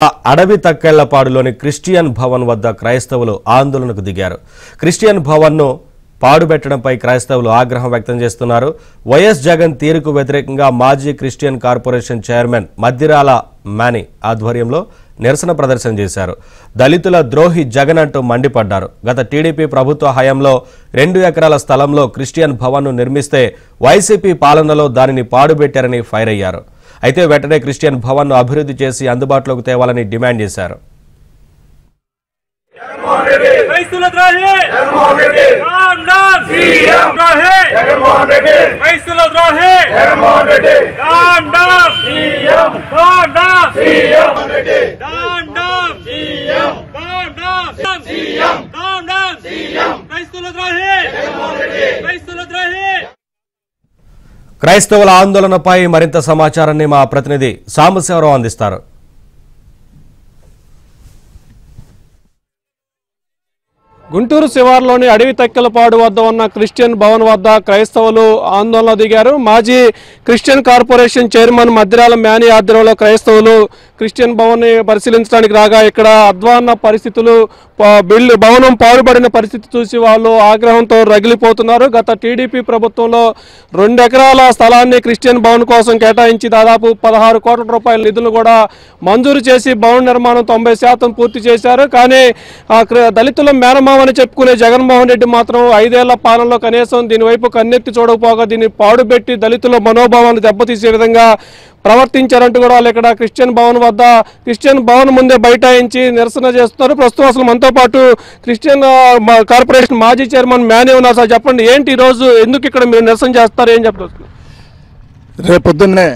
అడవి తక్కెళ్లపాడులోని క్రిస్టియన్ భవన్ వద్ద క్రైస్తవులు ఆందోళనకు దిగారు. క్రిస్టియన్ భవన్ను పాడుబెట్టడంపై క్రైస్తవులు ఆగ్రహం వ్యక్తం చేస్తున్నారు. వైఎస్ జగన్ తీరుకు వ్యతిరేకంగా మాజీ క్రిస్టియన్ కార్పొరేషన్ చైర్మన్ మద్దిరాల మాని ఆధ్వర్యంలో నిరసన ప్రదర్శన చేశారు. దళితుల ద్రోహి జగన్ అంటూ మండిపడ్డారు. గత టీడీపీ ప్రభుత్వ హయాంలో 2 ఎకరాల స్థలంలో క్రిస్టియన్ భవన్ను నిర్మిస్తే వైసీపీ పాలనలో దానిని పాడుబెట్టారని ఫైర్ అయ్యారు. అయితే వెంటనే క్రిస్టియన్ భవన్ను అభివృద్ధి చేసి అందుబాటులోకి తేవాలని డిమాండ్ చేశారు. క్రైస్తవుల ఆందోళనపై మరింత సమాచారాన్ని మా ప్రతినిధి సాంబశివరావు అందిస్తారు. గుంటూరు శివార్లోని అడవి తక్కెలపాడు వద్ద ఉన్న క్రిస్టియన్ భవన్ వద్ద క్రైస్తవులు ఆందోళన దిగారు. మాజీ క్రిస్టియన్ కార్పొరేషన్ చైర్మన్ మద్దిరాల మాని ఆధ్వర్యంలో క్రైస్తవులు క్రిస్టియన్ భవన్ ని పరిశీలించడానికి రాగా ఇక్కడ అధ్వాన్న పరిస్థితులు, భవనం పాడుబడిన పరిస్థితి చూసి వాళ్ళు ఆగ్రహంతో రగిలిపోతున్నారు. గత టీడీపీ ప్రభుత్వంలో 2 ఎకరాల స్థలాన్ని క్రిస్టియన్ భవన్ కోసం కేటాయించి దాదాపు 16 కోట్ల రూపాయల నిధులు కూడా మంజూరు చేసి భవన నిర్మాణం 90% పూర్తి చేశారు. కానీ దళితుల మేనమామని చెప్పుకునే జగన్మోహన్ రెడ్డి మాత్రం 5 ఏళ్ల పాలనలో కనీసం దీని వైపు కన్నెత్తి చూడకపోగా దీన్ని పాడుబెట్టి దళితుల మనోభావాన్ని దెబ్బతీసే విధంగా ప్రవర్తించారంటూ కూడా వాళ్ళు ఇక్కడ క్రిస్టియన్ భవన్ ముందే బైఠాయించి నిరసన చేస్తున్నారు. ప్రస్తుతం అసలు మనతో పాటు క్రిస్టియన్ కార్పొరేషన్ మాజీ చైర్మన్ మాని ఉన్నారు. సార్ చెప్పండి, ఏంటి ఈరోజు ఎందుకు ఇక్కడ మీరు నిరసన చేస్తారు, ఏం చెప్తారు? రేపొద్దున్నే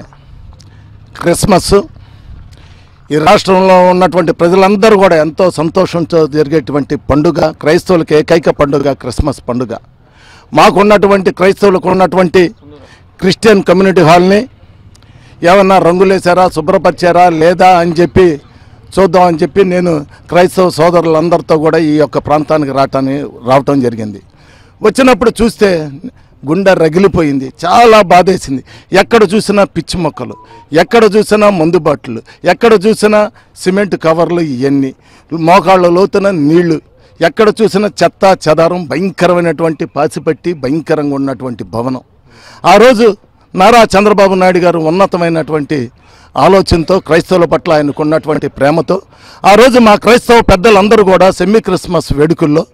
క్రిస్మస్ ఈ రాష్ట్రంలో ఉన్నటువంటి ప్రజలందరూ కూడా ఎంతో సంతోషంతో జరిగేటువంటి పండుగ, క్రైస్తవులకి ఏకైక పండుగ క్రిస్మస్ పండుగ. మాకున్నటువంటి క్రైస్తవులకు ఉన్నటువంటి క్రిస్టియన్ కమ్యూనిటీ హాల్ని ఏమన్నా రంగులేసారా, శుభ్రపరిచారా లేదా అని చెప్పి చూద్దామని చెప్పి నేను క్రైస్తవ సోదరులందరితో కూడా ఈ యొక్క ప్రాంతానికి రావటం జరిగింది. వచ్చినప్పుడు చూస్తే గుండె రగిలిపోయింది, చాలా బాధేసింది. ఎక్కడ చూసినా పిచ్చి మొక్కలు, ఎక్కడ చూసినా మందు బాటిళ్ళు, ఎక్కడ చూసినా సిమెంట్ కవర్లు, ఇవన్నీ మోకాళ్ళ లోతున నీళ్లు, ఎక్కడ చూసినా చెత్త చెదారం, భయంకరమైనటువంటి పాసిపట్టి భయంకరంగా ఉన్నటువంటి భవనం. ఆ రోజు నారా చంద్రబాబు నాయుడు గారు ఉన్నతమైనటువంటి ఆలోచనతో క్రైస్తవుల పట్ల ఆయనకున్నటువంటి ప్రేమతో ఆ రోజు మా క్రైస్తవ పెద్దలందరూ కూడా సెమీ క్రిస్మస్ వేడుకల్లో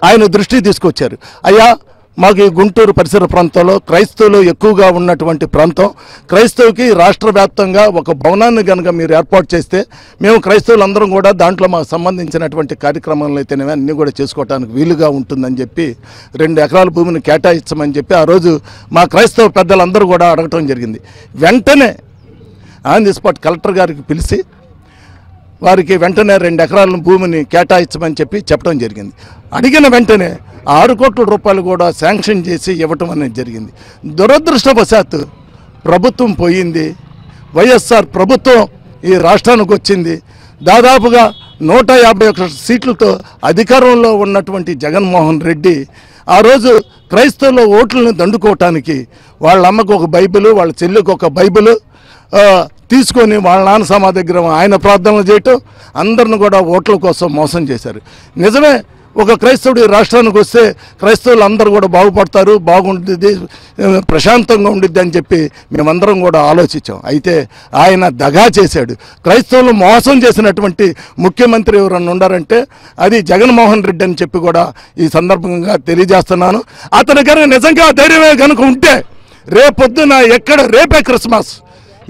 ఆయన దృష్టికి తీసుకొచ్చారు. అయ్యా, మాకు ఈ గుంటూరు పరిసర ప్రాంతంలో క్రైస్తవులు ఎక్కువగా ఉన్నటువంటి ప్రాంతం, క్రైస్తవుకి రాష్ట్ర వ్యాప్తంగా ఒక భవనాన్ని కనుక మీరు ఏర్పాటు చేస్తే మేము క్రైస్తవులందరం కూడా దాంట్లో మాకు సంబంధించినటువంటి కార్యక్రమాలు అయితేనే అన్నీ కూడా చేసుకోవడానికి వీలుగా ఉంటుందని చెప్పి 2 ఎకరాల భూమిని కేటాయించమని చెప్పి ఆ రోజు మా క్రైస్తవ పెద్దలందరూ కూడా అడగటం జరిగింది. వెంటనే ఆన్ ది స్పాట్ కలెక్టర్ గారికి పిలిచి వారికి వెంటనే 2 ఎకరాల భూమిని కేటాయించమని చెప్పి చెప్పడం జరిగింది. అడిగిన వెంటనే 6 కోట్ల రూపాయలు కూడా శాంక్షన్ చేసి ఇవ్వటం అనేది జరిగింది. దురదృష్టవశాత్తు ప్రభుత్వం పోయింది, వైఎస్ఆర్ ప్రభుత్వం ఈ రాష్ట్రానికి వచ్చింది. దాదాపుగా 151 సీట్లతో అధికారంలో ఉన్నటువంటి జగన్మోహన్ రెడ్డి ఆ రోజు క్రైస్తవుల ఓట్లను దండుకోవటానికి వాళ్ళ అమ్మకు ఒక బైబిల్, వాళ్ళ చెల్లికి ఒక బైబిల్ తీసుకొని వాళ్ళ నాన్న సమాధి దగ్గర ఆయన ప్రార్థనలు చేయటం, అందరిని కూడా ఓట్ల కోసం మోసం చేశారు. నిజమే, ఒక క్రైస్తవుడు రాష్ట్రానికి వస్తే క్రైస్తవులు అందరూ కూడా బాగుపడతారు, బాగుంటుంది, ప్రశాంతంగా ఉండిద్ది అని చెప్పి మేమందరం కూడా ఆలోచించాం. అయితే ఆయన దగా చేశాడు. క్రైస్తవులు మోసం చేసినటువంటి ముఖ్యమంత్రి ఎవరన్నా ఉండారంటే అది జగన్మోహన్ రెడ్డి అని చెప్పి కూడా ఈ సందర్భంగా తెలియజేస్తున్నాను. అతని కనుక నిజంగా ధైర్యమే కనుక ఉంటే రేపొద్దున రేపే క్రిస్మస్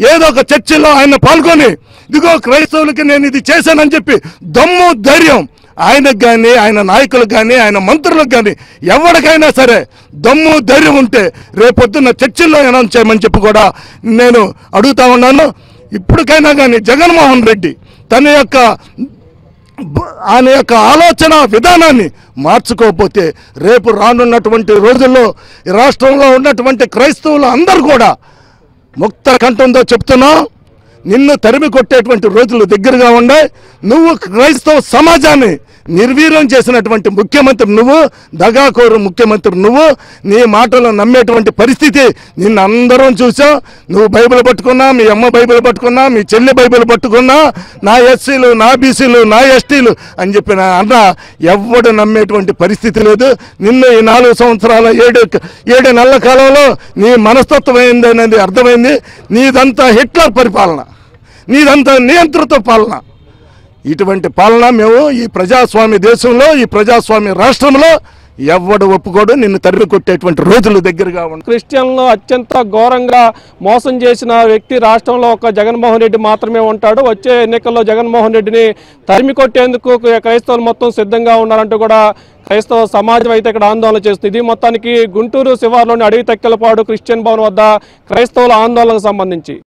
ఏదో ఒక చర్చిలో ఆయన పాల్గొని ఇదిగో క్రైస్తవులకి నేను ఇది చేశానని చెప్పి దమ్ము ధైర్యం ఆయనకు కానీ, ఆయన నాయకులకు కానీ, ఆయన మంత్రులకు కానీ ఎవరికైనా సరే దమ్ము ధైర్యం ఉంటే రేపొద్దున్న చర్చిల్లో అనౌన్స్ చేయమని చెప్పి కూడా నేను అడుగుతా ఉన్నాను. ఇప్పటికైనా కానీ జగన్మోహన్ రెడ్డి ఆయన యొక్క ఆలోచన విధానాన్ని మార్చుకోకపోతే రేపు రానున్నటువంటి రోజుల్లో ఈ రాష్ట్రంలో ఉన్నటువంటి క్రైస్తవులు అందరూ కూడా ముక్త కంఠంతో చెప్తున్నా, నిన్ను తరిమి కొట్టేటువంటి రోజులు దగ్గరగా ఉన్నాయి. నువ్వు క్రైస్తవ సమాజాన్ని నిర్వీర్యం చేసినటువంటి ముఖ్యమంత్రి నువ్వు, దగాకోరు ముఖ్యమంత్రి నువ్వు. నీ మాటలు నమ్మేటువంటి పరిస్థితి నిన్ను అందరం చూసాం. నువ్వు బైబిల్ పట్టుకున్నా, మీ అమ్మ బైబిల్ పట్టుకున్నా, మీ చెల్లి బైబిల్ పట్టుకున్నా, నా ఎస్సీలు, నా బీసీలు, నా ఎస్టీలు అని చెప్పిన అన్న ఎవ్వడు నమ్మేటువంటి పరిస్థితి లేదు. నిన్ను ఈ 4 సంవత్సరాల 7 నెలల కాలంలో నీ మనస్తత్వం ఏందనేది అర్థమైంది. నీదంతా హిట్లర్ పరిపాలన, నీదంతా నియంత్రిత పాలన. ఇటువంటి పాలన మేము ఈ ప్రజాస్వామ్య దేశంలో, ఈ ప్రజాస్వామ్య రాష్ట్రంలో ఎవ్వడు ఒప్పుకోడు. నిన్ను తరిమి కొట్టేటువంటి రోజులు దగ్గరగా ఉన్నాయి. క్రిస్టియన్లు అత్యంత ఘోరంగా మోసం చేసిన వ్యక్తి రాష్ట్రంలో ఒక జగన్మోహన్ రెడ్డి మాత్రమే ఉంటాడు. వచ్చే ఎన్నికల్లో జగన్మోహన్ రెడ్డిని తరిమి కొట్టేందుకు క్రైస్తవులు మొత్తం సిద్ధంగా ఉన్నారంటూ కూడా క్రైస్తవ సమాజం అయితే ఇక్కడ ఆందోళన చేస్తుంది. ఇది మొత్తానికి గుంటూరు శివార్లోని అడవి తక్కెలపాడు క్రిస్టియన్ భవన్ వద్ద క్రైస్తవుల ఆందోళనకు సంబంధించి.